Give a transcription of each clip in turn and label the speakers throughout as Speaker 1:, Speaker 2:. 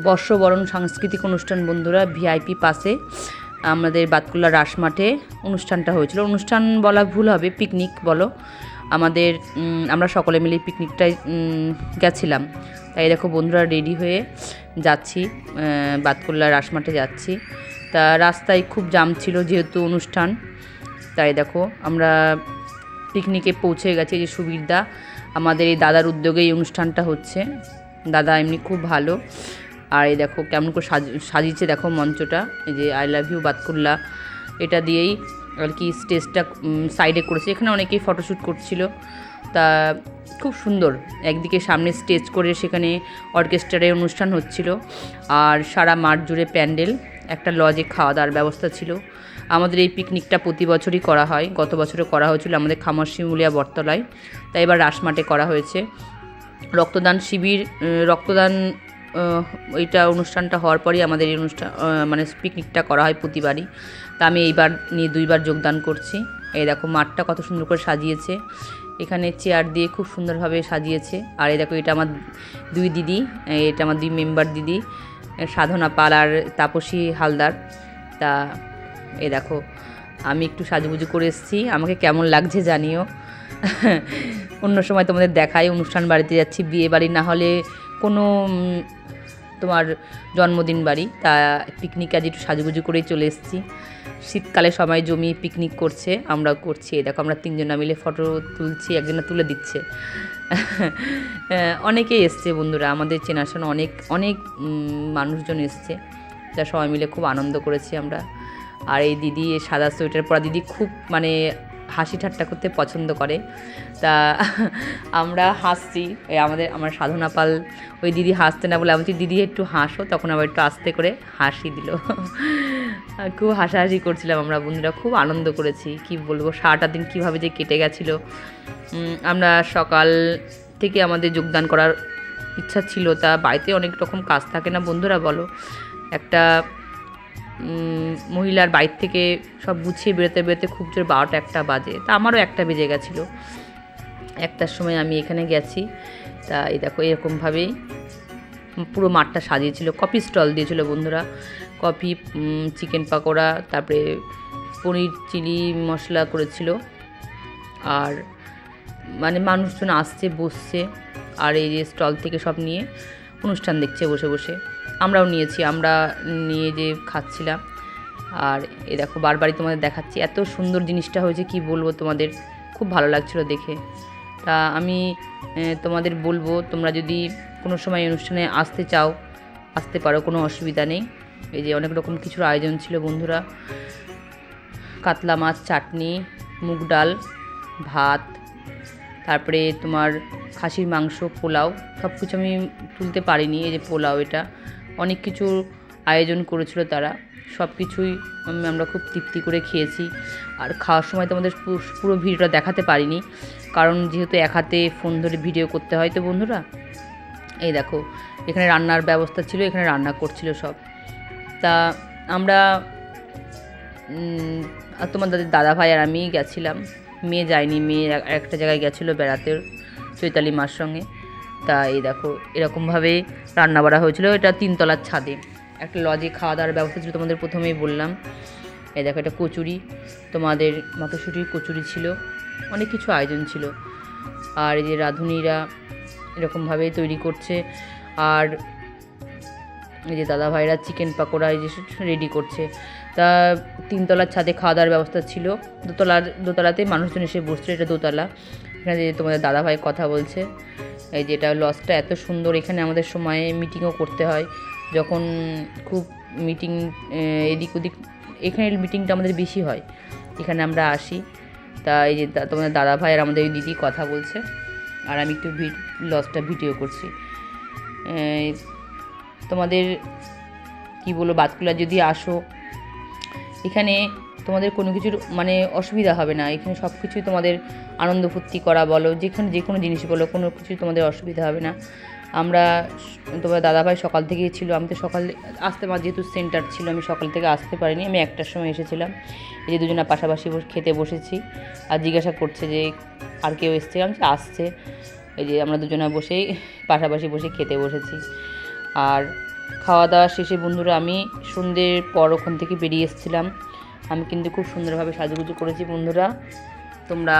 Speaker 1: বর্ষবরণ সাংস্কৃতিক অনুষ্ঠান বন্ধুরা, ভিআইপি পাসে আমাদের বাতকুল্লা রাসমাঠে অনুষ্ঠানটা হয়েছিল। অনুষ্ঠান বলা ভুল হবে, পিকনিক বলো। আমাদের আমরা সকলে মিলে পিকনিকটায় গেছিলাম। তাই দেখো বন্ধুরা রেডি হয়ে যাচ্ছি, বাতকুল্লা রাসমাঠে যাচ্ছি। তা রাস্তায় খুব জাম ছিল যেহেতু অনুষ্ঠান, তাই দেখো আমরা পিকনিকে পৌঁছে গেছি। যে সুবীরদা, আমাদের এই দাদার উদ্যোগে এই অনুষ্ঠানটা হচ্ছে। দাদা এমনি খুব ভালো। আর এই দেখো কেমন করে সাজিয়েছে দেখো মঞ্চটা, এই যে আই লাভ ইউ বাতকুল্লা এটা দিয়েই আর কি স্টেজটা সাইডে করেছে। এখানে অনেকেই ফটোশ্যুট করছিল। তা খুব সুন্দর, একদিকে সামনে স্টেজ করে সেখানে অর্কেস্ট্রারের অনুষ্ঠান হচ্ছিল, আর সারা মাঠ জুড়ে প্যান্ডেল, একটা লজে খাওয়া দাওয়ার ব্যবস্থা ছিল। আমাদের এই পিকনিকটা প্রতি বছরই করা হয়, গত বছরে করা হয়েছিল আমাদের খামারশিমুলিয়া বটতলায়, তাই এবার রাসমাঠে করা হয়েছে। রক্তদান শিবির, রক্তদান ওইটা অনুষ্ঠানটা হওয়ার পরই আমাদের এই অনুষ্ঠান মানে পিকনিকটা করা হয় প্রতিবারই। তা আমি এইবার নিয়ে 2বার যোগদান করছি। এই দেখো মাঠটা কত সুন্দর করে সাজিয়েছে, এখানে চেয়ার দিয়ে খুব সুন্দরভাবে সাজিয়েছে। আর এই দেখো এটা আমার 2 দিদি, এটা আমার 2 মেম্বার দিদি, সাধনা পাল আর তাপসী হালদার। তা এই দেখো আমি একটু সাজুগুজু করে এসেছি, আমাকে কেমন লাগছে জানিও। অন্য সময় তোমাদের দেখাই, অনুষ্ঠান বাড়িতে যাচ্ছি, বিয়ে বাড়ি না হলে কোনো তোমার জন্মদিন বাড়ি, তা পিকনিক আজ একটু সাজুগুজু করেই চলে এসেছি। শীতকালে সবাই জমিয়ে পিকনিক করছে, আমরাও করছি। দেখো আমরা 3 জনা মিলে ফটো তুলছি, একজনা তুলে দিচ্ছে। অনেকেই এসছে বন্ধুরা, আমাদের চেনাশোনা অনেক অনেক মানুষজন এসছে, যা সবাই মিলে খুব আনন্দ করেছি আমরা। আর এই দিদি, এই সাদা সোয়েটার পরা দিদি খুব মানে হাসি ঠাট্টা করতে পছন্দ করে। তা আমরা হাসছি, আমার সাধনা পাল ওই দিদি হাসতে না বলে আমি বলছি দিদি একটু হাসো, তখন আবার একটু আস্তে করে হাসি দিল। খুব হাসাহাসি করছিলাম আমরা বন্ধুরা, খুব আনন্দ করেছি। কি বলবো, সারাটা দিন কীভাবে যে কেটে গেছিলো। আমরা সকাল থেকে আমাদের যোগদান করার ইচ্ছা ছিল, তা বাড়িতে অনেক রকম কাজ থাকে না বন্ধুরা বলো। একটা মহিলার বাইর থেকে সব গুছিয়ে বেরোতে বেরোতে খুব জোর 12টা-1টা বাজে। তা আমারও 1টা বেজে গেছিলো। 1টার সময় আমি এখানে গেছি। তা এই দেখো এরকমভাবেই পুরো মাঠটা সাজিয়েছিল, কফি স্টল দিয়েছিল বন্ধুরা, কফি, চিকেন পাকোড়া, তারপরে পনির চিলি মশলা করেছিল। আর মানে মানুষজন আসছে, বসছে, আর এই যে স্টল থেকে সব নিয়ে অনুষ্ঠান দেখছে বসে বসে। আমরাও নিয়েছি, আমরা নিয়ে যে খাচ্ছিলাম। আর এ দেখো বারবারই তোমাদের দেখাচ্ছি, এত সুন্দর জিনিসটা হয়েছে কি বলবো তোমাদের, খুব ভালো লাগছিল দেখে। তা আমি তোমাদের বলবো, তোমরা যদি কোনো সময় অনুষ্ঠানে আসতে চাও আসতে পারো, কোনো অসুবিধা নেই। এই যে অনেক রকম কিছুর আয়োজন ছিল বন্ধুরা, কাতলা মাছ, চাটনি, মুগ ডাল, ভাত, তারপরে তোমার খাসির মাংস, পোলাও, সব কিছু আমি তুলতে পারিনি। এই যে পোলাও, এটা অনেক কিছু আয়োজন করেছিল তারা, সব কিছুই আমরা খুব তৃপ্তি করে খেয়েছি। আর খাওয়ার সময় তোমাদের পুরো ভিডিওটা দেখাতে পারিনি, কারণ যেহেতু এক হাতে ফোন ধরে ভিডিও করতে হয় তো বন্ধুরা। এই দেখো এখানে রান্নার ব্যবস্থা ছিল, এখানে রান্না করছিল সব। তা আমরা তোমাদের দাদা ভাই আর আমি গেছিলাম, মেয়ে যায়নি, মেয়ে একটা জায়গায় গেছিলো বেড়াতে চৈতালি মার সঙ্গে। তা এই দেখো এরকমভাবে রান্না বাড়া হয়েছিল, এটা 3তলার ছাদে একটা লজে খাওয়া দাওয়ার ব্যবস্থা ছিল, তোমাদের প্রথমেই বললাম। এই দেখো এটা কচুরি, তোমাদের মটরশুঁটির কচুরি ছিল, অনেক কিছু আয়োজন ছিল। আর এই যে রাঁধুনিরা এরকমভাবে তৈরি করছে, আর এই যে দাদা ভাইরা চিকেন পাকোড়া এই যে রেডি করছে। তা 3তলার ছাদে খাওয়া দাওয়ার ব্যবস্থা ছিল, দোতলাতে মানুষজন এসে বসছে, এটা দোতলা। এখানে যে তোমাদের দাদা ভাই কথা বলছে, এই যে এটা লজটা এত সুন্দর, এখানে আমাদের সময়ে মিটিংও করতে হয়, যখন খুব মিটিং এদিক ওদিক, এখানে মিটিংটা আমাদের বেশি হয়, এখানে আমরা আসি। তা এই যে তোমাদের দাদা ভাই আর আমাদের ওই দিদি কথা বলছে, আর আমি একটু লজটা ভিডিও করছি। তোমাদের কি বলো, বাতকুল্লা যদি আসো, এখানে তোমাদের কোনো কিছুর মানে অসুবিধা হবে না, এখানে সব কিছুই তোমাদের আনন্দ ফুর্তি করা বলো, যেখানে যে কোনো জিনিস বলো, কোনো কিছুই তোমাদের অসুবিধা হবে না। আমরা তোমার দাদাভাই সকাল থেকেই ছিল, আমি তো সকাল আসতে পার যেহেতু সেন্টার ছিল, আমি সকাল থেকে আসতে পারিনি, আমি 1টার সময় এসেছিলাম। এই যে দুজনা পাশাপাশি খেতে বসেছি, আর জিজ্ঞাসা করছে যে আর কেউ এসছে, আমি আসছে। এই যে আমরা দুজনা বসেই পাশাপাশি বসে খেতে বসেছি। আর খাওয়া দাওয়া শেষে বন্ধুরা আমি সন্ধ্যের পর ওখান থেকে বেরিয়ে এসেছিলাম। আমি কিন্তু খুব সুন্দরভাবে সাজুগুজু করেছি বন্ধুরা। তোমরা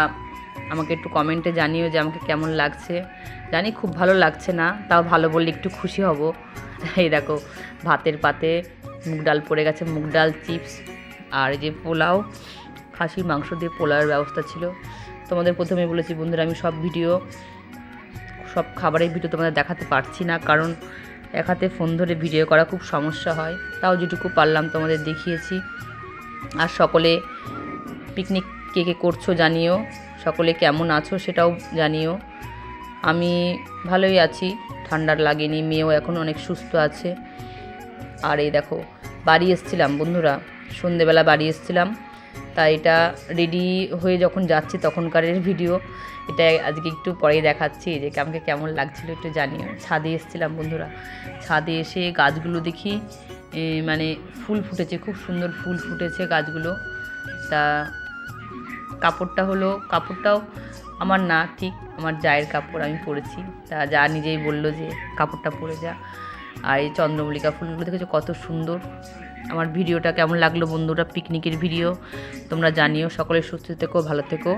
Speaker 1: আমাকে একটু কমেন্টে জানিও যে আমাকে কেমন লাগছে। জানি খুব ভালো লাগছে না, তাও ভালো বললে একটু খুশি হব। এই দেখো ভাতের পাতে মুগ ডাল পড়ে গেছে, মুগ ডাল, চিপস আর এই যে পোলাও, খাসির মাংস দিয়ে পোলাওয়ের ব্যবস্থা ছিল। তোমাদের প্রথমে বলেছি বন্ধুরা আমি সব খাবারের ভিডিও তোমাদের দেখাতে পারছি না, কারণ এক হাতে ফোন ধরে ভিডিও করা খুব সমস্যা হয়। তাও যেটুকু পারলাম তোমাদের দেখিয়েছি। আর সকলে পিকনিক কে কে করছো জানিও, সকলে কেমন আছো সেটাও জানিও। আমি ভালোই আছি, ঠান্ডার লাগেনি, মেয়েও এখন অনেক সুস্থ আছে। আর এই দেখো বাড়ি এসেছিলাম বন্ধুরা, সন্ধেবেলা বাড়ি এসেছিলাম, তাই এটা রেডি হয়ে যখন যাচ্ছি তখনকারের ভিডিও। এটা আজকে একটু পরেই দেখাচ্ছি যে আমাকে কেমন লাগছিল একটু জানিও। ছাদে এসেছিলাম বন্ধুরা, ছাদে এসে গাছগুলো দেখি মানে ফুল ফুটেছে, খুব সুন্দর ফুল ফুটেছে গাছগুলো। তা কাপড়টাও আমার না, ঠিক আমার জায়ের কাপড় আমি পরেছি। তা যা নিজেই বললো যে কাপড়টা পরে যা। আর এই চন্দ্রমল্লিকা ফুলগুলো দেখেছো কত সুন্দর। আমার ভিডিওটা কেমন লাগলো বন্ধুরা, পিকনিকের ভিডিও তোমরা জানিও। সকলে সুস্থ থেকো, ভালো থেকো।